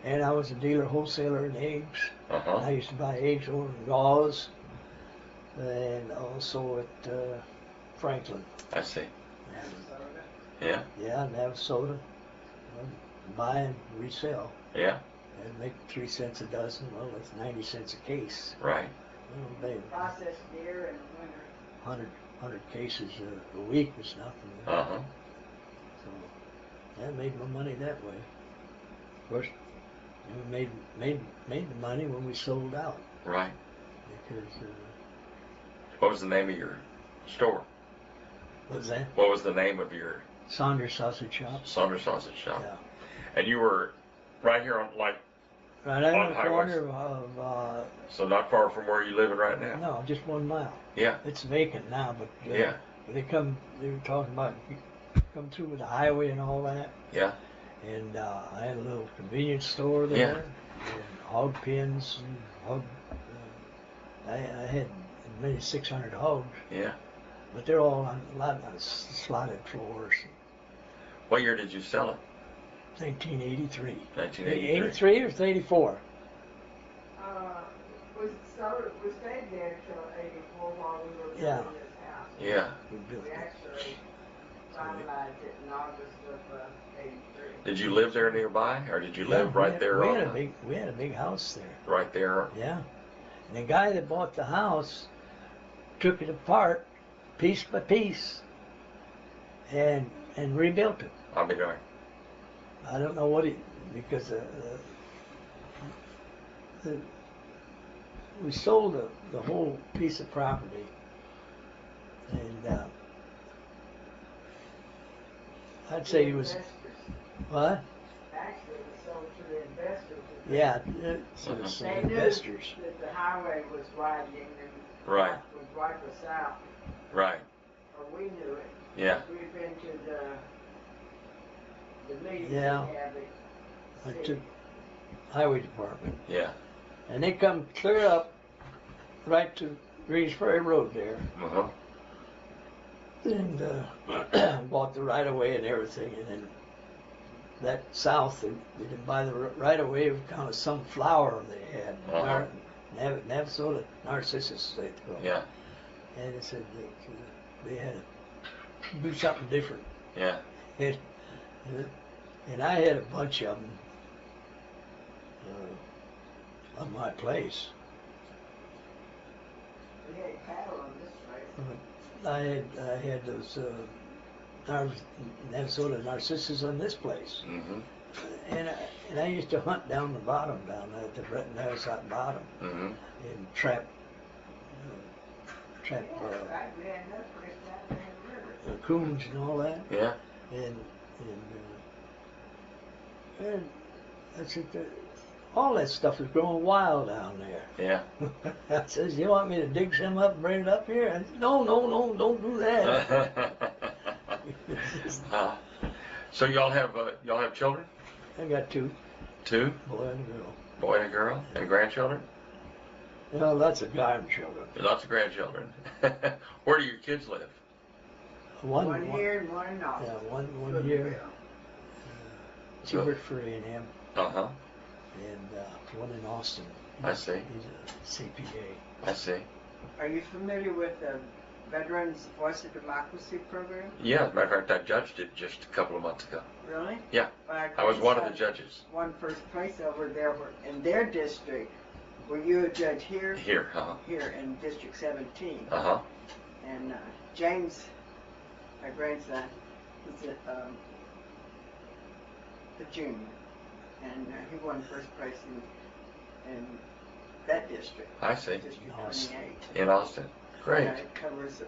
And I was a dealer wholesaler in eggs. Uh-huh. I used to buy eggs over in Gauze and also at Franklin. I see. Minnesota. Yeah, Yeah, and have soda. Buy and resell. yeah, And make 3 cents a dozen. Well, that's 90 cents a case. right. Well, babe, Processed beer in the winter. 100 cases a week was nothing. Uh-huh. So I made my money that way. Of course, we made the money when we sold out Right. because What was the name of your store? what was that? What was the name of your Saunders Sausage Shop. Saunders Sausage Shop? Yeah. And you were right here on, like, Right out On on the highways. corner of so not far from where you living right now? no, just 1 mile. Yeah, It's vacant now, but yeah, they were talking about come through with the highway and all that. yeah, And I had a little convenience store there, Yeah. and hog pens and hog. I had as many as 600 hogs, yeah. but they're all on a lot of slotted floors. What year did you sell it? 1983. 1983. 83 or 84? We stayed there till '84 while we were building Yeah. this house. Yeah. We built We it. actually finalized it in August of '83. Did you live there nearby, or did you Yeah, live right there We on had the, we had a big house there. right there? Yeah. And the guy that bought the house took it apart piece by piece and rebuilt it. I'll be darned. I don't know what because we sold the whole piece of property, and I'd say he was Investors. what? Actually, it was sold to the investors. Yeah, so Uh-huh. some They knew investors. that the highway was widening and Right. would wipe us out, Right. or we knew it. Yeah. We've been to the meetings Yeah. we have I at took highway department. Yeah. And they come clear up right to Greens Ferry Road there. Uh-huh. And bought the right of way and everything. And then that south, they didn't buy the right of way of kind of some flower they had. Uh-huh. Navasota narcissus, they call it. Yeah. And they said they had to do something different. Yeah. And I had a bunch of them on my place. We had cattle on this place. I had those Navasota narcissus on this place. Mm-hmm. And I used to hunt down the bottom down there at the Navasota bottom Mm-hmm. and trap Yeah, right, we had another place down there in the river. coons and all that. Yeah. And I said, all that stuff is growing wild down there. Yeah. I says, you want me to dig some up and bring it up here? I said, no, don't do that. So y'all have children? I got two, Two? boy and a girl. Boy and a girl? And grandchildren? Lots of grandchildren. Lots of grandchildren. Where do your kids live? One here and one in Yeah, Austin. one year. She So- worked for A&M, Uh-huh. and one in Austin. I see. He's a CPA. I see. Are you familiar with the Veterans Voice of Democracy program? Yeah, as a matter of fact, I judged it just a couple of months ago. Really? Yeah. Well, I was one of the judges. Won first place over there in their district. Were you a judge here? Here, Here in District 17. Uh-huh. And James, my grandson, is a junior. And he won first place in that district. I see. District Austin. 28. In Austin. Great. Yeah, it covers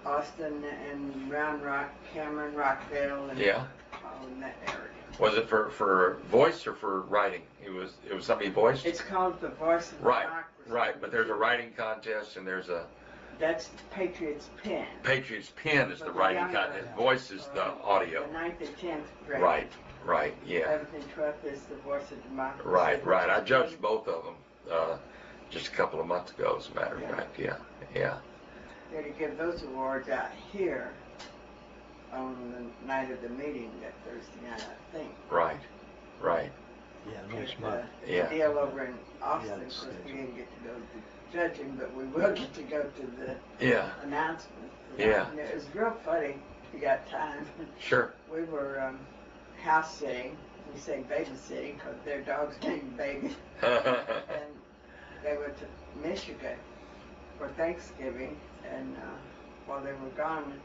Austin and Round Rock, Cameron, Rockville, and Yeah. all in that area. Was it for voice or for writing? It was something voiced? It's called the Voice of Right, Democracy. right. But there's a writing contest and there's a That's the Patriots' Pen. Patriots Pen is the writing contest. Voice is the audio. The 9th and 10th grade. Right, yeah. 11th and 12th is the Voice of Democracy. Right. I judged both of them just a couple of months ago, as a matter of fact. Yeah. They're to give those awards out here on the night of the meeting that Thursday night, I think. Right. Yeah, next month. Yeah. The deal over in Austin, Yeah, of it's course, we scheduled. didn't get to go to judging, but we will get to go to the Yeah. announcement. Yeah. And it was real funny if you got time. Sure. We were house sitting. We say babysitting because their dog's named Baby. And they went to Michigan for Thanksgiving, and while they were gone,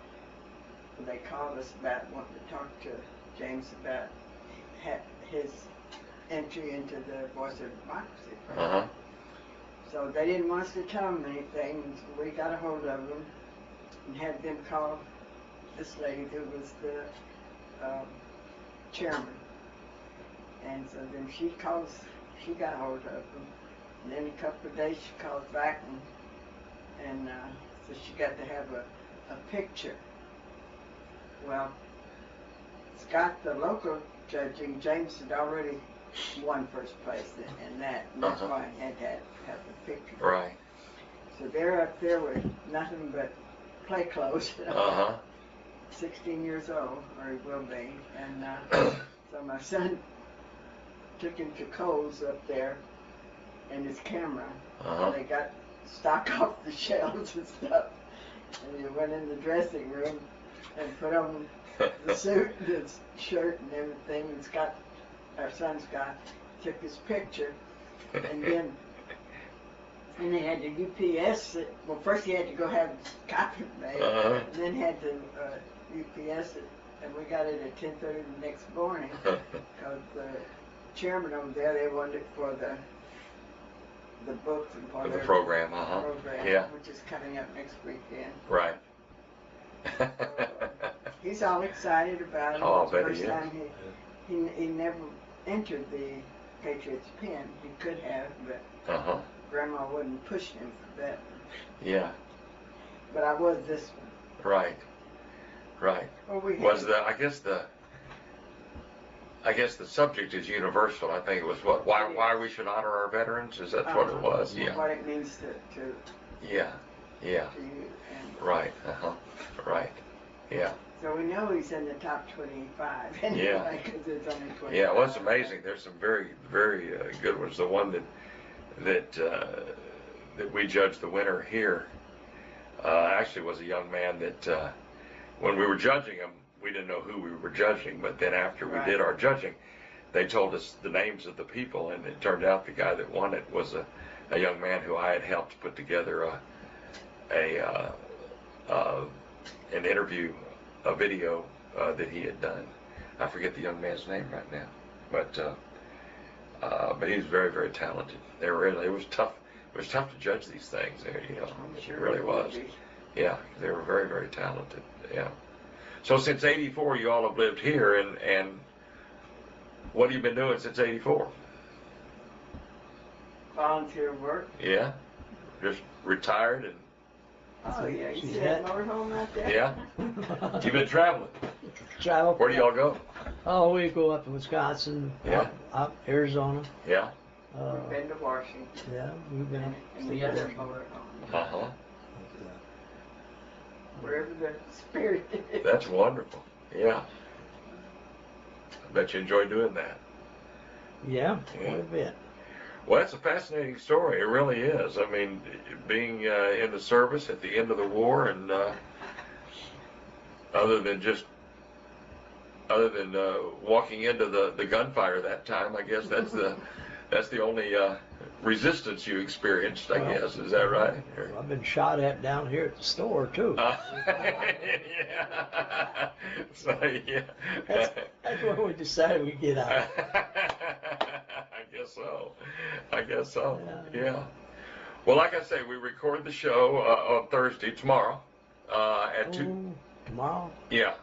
they called us about wanting to talk to James about his entry into the Voice of Democracy program. Uh-huh. So they didn't want us to tell them anything, so we got a hold of them and had them call this lady who was the chairman. And so then she got a hold of them. And then a couple of days she called back and so she got to have a picture. Well, Scott, the local judging, James had already won first place in that, and that's why I had to have the picture. Right. So they're up there with nothing but play clothes. Uh-huh. 16 years old, or he will be, and so my son took him to Kohl's up there and his camera. Uh-huh. They got stock off the shelves and stuff, and he went in the dressing room and put on the suit and his shirt and everything, and Scott, our son Scott, took his picture, and then they had to UPS it. Well, first he had to go have his copy made, Uh-huh. and then had to UPS it, and we got it at 10:30 the next morning, because the chairman over there, they wanted it for the books and for For the their program, program, Yeah. which is coming up next weekend. Right. He's all excited about it. Oh, I It's the bet first he is. time he never entered the Patriots Pen. He could have, but Uh-huh. Grandma wouldn't push him for that. Yeah. But I was this one. Right. Well, we Was had, I guess the I guess the subject is universal. I think it was why we should honor our veterans. Is that what it was? Yeah. What it means to Yeah. Yeah. to you. And Right. Right. Yeah. so we know he's in the top 25 Yeah. anyway, because it's only 25. Yeah. Well, it's amazing. There's some very, very good ones. The one that we judged the winner here actually was a young man that when we were judging him, we didn't know who we were judging, but then after we did our judging, they told us the names of the people, and it turned out the guy that won it was a young man who I had helped put together an interview, a video that he had done. I forget the young man's name right now, but he was very, very talented. It was tough. It was tough to judge these things. It really was. Yeah, they were very, very talented. Yeah. So since '84, you all have lived here, and what have you been doing since '84? Volunteer work. Yeah, just retired and. Oh yeah, you see that motorhome out there? Yeah. You've been traveling. Travel. Where do y'all go? Oh, we go up to Wisconsin. Yeah. Up Arizona. Yeah. We've been to Washington. Yeah, we've been. And we got that motorhome. Uh-huh. Wherever the spirit is. That's wonderful. Yeah. I bet you enjoy doing that. Yeah, quite a bit. Well, it's a fascinating story. It really is. I mean, being in the service at the end of the war, and other than walking into the gunfire that time, I guess that's the only resistance you experienced. I guess, is that right? Well, I've been shot at down here at the store too. Yeah. So yeah. That's when we decided we'd get out. I guess so. Yeah. Well, like I say, we record the show on Thursday, tomorrow, at 2. Tomorrow? Yeah.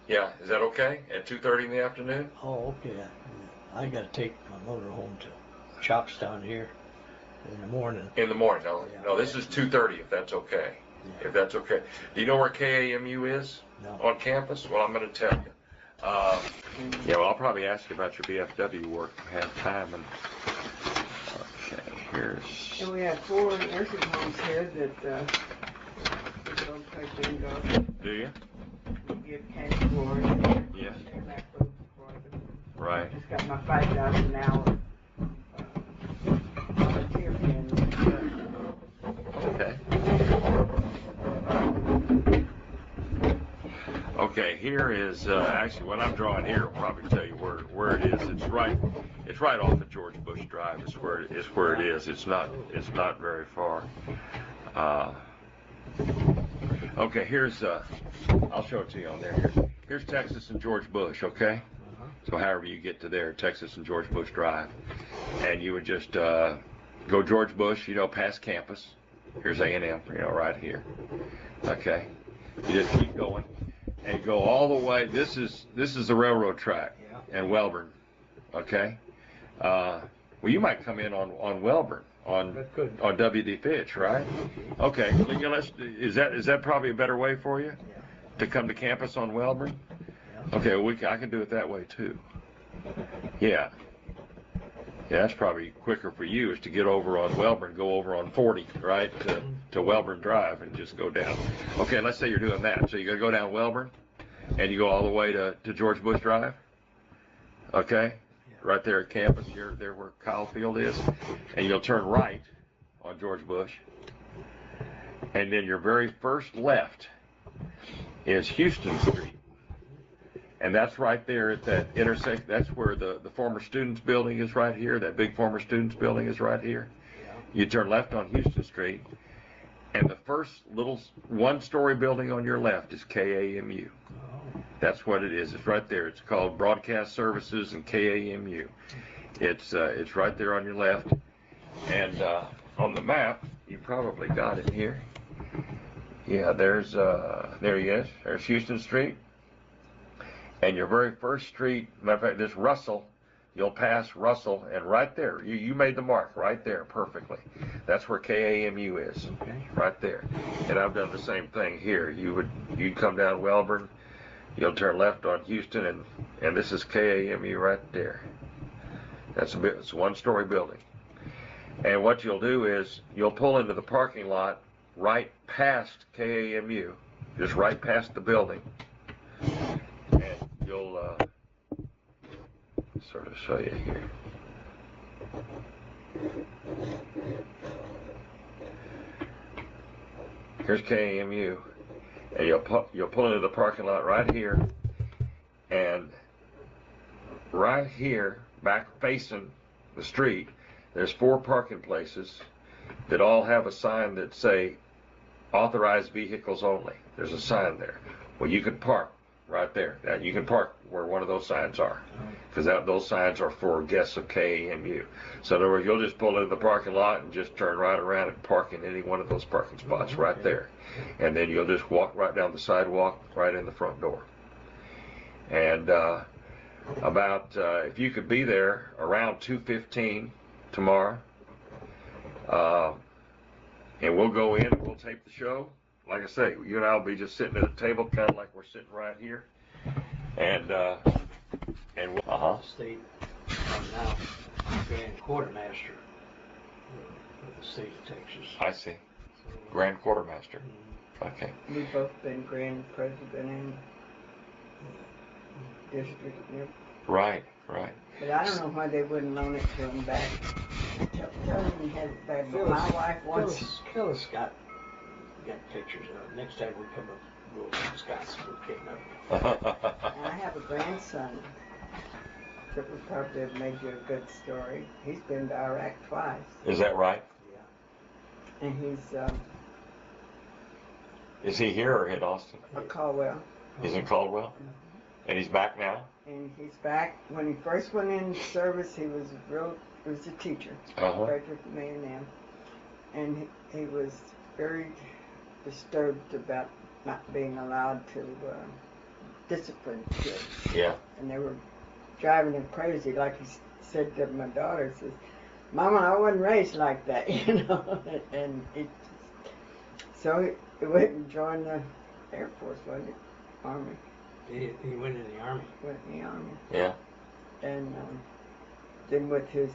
Yeah. Is that okay? At 2:30 in the afternoon? Oh, okay. I got to take my motor home to Chops down here in the morning. In the morning. No, this is 2:30. If that's okay. Yeah. If that's okay. Do you know where KAMU is? No. On campus? Well, I'm going to tell you. Yeah, well, I'll probably ask you about your BFW work if I have time. Okay, here's. And we have 4 nursing homes here that we don't take in go. Do you? We give cash for it. Yeah. And that food for them. Right. Just got my $5 an hour volunteer pin. Okay. Okay, here is actually what I'm drawing here will probably tell you where it is. It's right off of George Bush Drive. It's where it is. It's not very far. Okay, here's I'll show it to you on there. Here's Texas and George Bush. Okay. So however you get to there, Texas and George Bush Drive, and you would just go George Bush, past campus. Here's A&M, right here. Okay. You just keep going. And go all the way. This is the railroad track and Welborn, okay. Well, you might come in on Welborn on W.D. Fitch, right? Okay. Is that probably a better way for you to come to campus on Welborn? Okay. Well, I can do it that way too. Yeah. Yeah, that's probably quicker for you is to get over on Welborn, go over on 40, right, to Welborn Drive and just go down. Okay, let's say you're doing that. So you're going to go down Welborn and you go all the way to George Bush Drive, okay, right there at campus, you're there where Kyle Field is, and you'll turn right on George Bush, and then your very first left is Houston Street. And that's right there at that intersection. That's where the former students building is right here. That big former students building is right here. You turn left on Houston Street, and the first little one-story building on your left is KAMU. That's what it is. It's right there. It's called Broadcast Services and KAMU. It's right there on your left. And on the map, you probably got it here. Yeah, there he is. There's Houston Street. And your very first street, matter of fact, this Russell, you'll pass Russell, and right there, you made the mark right there perfectly. That's where KAMU is, right there. And I've done the same thing here. You'd come down Welborn, You'll turn left on Houston, and this is KAMU right there. It's a one-story building. And what you'll do is you'll pull into the parking lot right past KAMU, just right past the building, and you'll sort of show you here. Here's KAMU, and you'll pull into the parking lot right here, and right here, back facing the street, there's 4 parking places that all have a sign that say authorized vehicles only. There's a sign there. Well, you can park right there. Now, you can park where one of those signs are, because those signs are for guests of KAMU. So in other words, you'll just pull into the parking lot and just turn right around and park in any one of those parking spots right there. And then you'll just walk right down the sidewalk right in the front door. And if you could be there around 2:15 tomorrow, and we'll go in and we'll tape the show. Like I say, you and I will be just sitting at a table, kind of like we're sitting right here, and we'll, State, now Grand Quartermaster of the state of Texas. I see. Grand Quartermaster. Okay. We've both been Grand President and District. Yep. Right. But I don't know why they wouldn't loan it to him back. Tell him he has it back. But my wife wants. Phyllis got pictures of it. Next time we come up, we'll discuss what came up. And I have a grandson that would probably have made you a good story. He's been to Iraq twice. Is that right? Yeah. And he's Is he here or in Austin? at Caldwell. He's in Caldwell, and he's back now. And he's back. When he first went into service, he was a teacher, graduate from A&M, and he was very disturbed about not being allowed to discipline kids. Yeah. And they were driving him crazy. Like he said to my daughter, says, "Mama, I wasn't raised like that," you know. And so he went and joined the Air Force, wasn't it? Army. He went in the Army. Went in the Army. Yeah. And then with his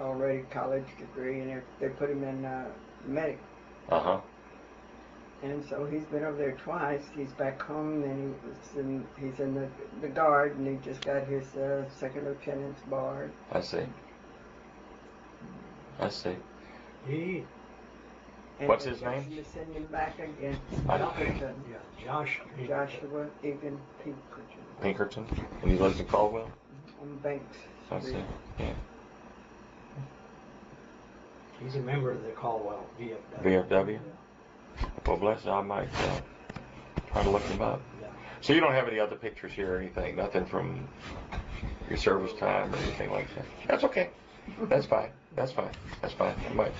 already college degree, and they put him in medic. And so he's been over there twice. He's back home, and he's in the Guard, and he just got his second lieutenant's bar. I see. And what's his name? To send him back again. Yeah, Joshua Egan Pinkerton, and he lives in Caldwell. On Banks I see. Street. Yeah. He's a member of the Caldwell VFW. VFW. Well, bless you, I might try to look him up. Yeah. So you don't have any other pictures here or anything? Nothing from your service time or anything like that? That's okay. That's fine. I might.